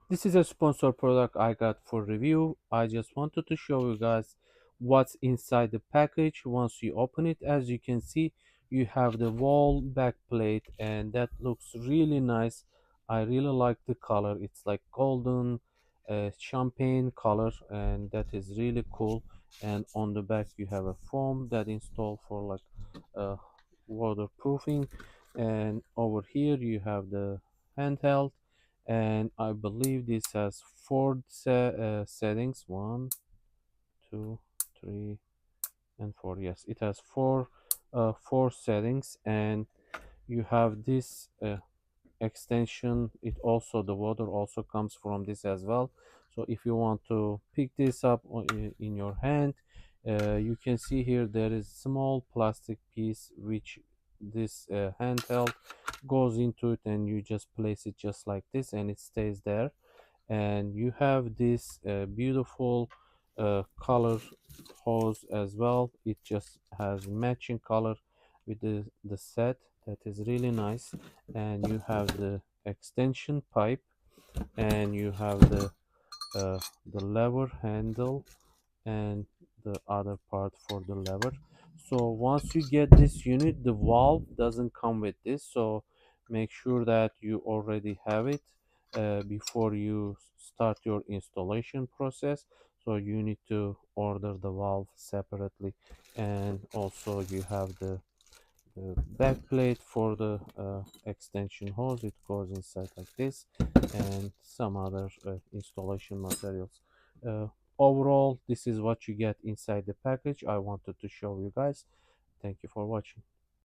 This is a sponsor product I got for review. I just wanted to show you guys what's inside the package. Once you open it, as you can see, you have the wall back plate, and that looks really nice. I really like the color. It's like golden champagne color, and that is really cool. And on the back you have a foam that installed for like waterproofing, and over here you have the handheld, and I believe this has four settings: one, two, three, and four. Yes, it has four settings, and you have this extension. It also, the water also comes from this as well. So if you want to pick this up in your hand, you can see here there is small plastic piece which this handheld goes into it, and you just place it just like this and it stays there. And you have this beautiful color hose as well. It just has matching color with the set. That is really nice. And you have the extension pipe, and you have the lever handle, and the other part for the lever. So once you get this unit, the valve doesn't come with this, so make sure that you already have it before you start your installation process. So you need to order the valve separately, and also you have the back plate for the extension hose. It goes inside like this, and some other installation materials. uh, Overall, this is what you get inside the package. I wanted to show you guys. Thank you for watching.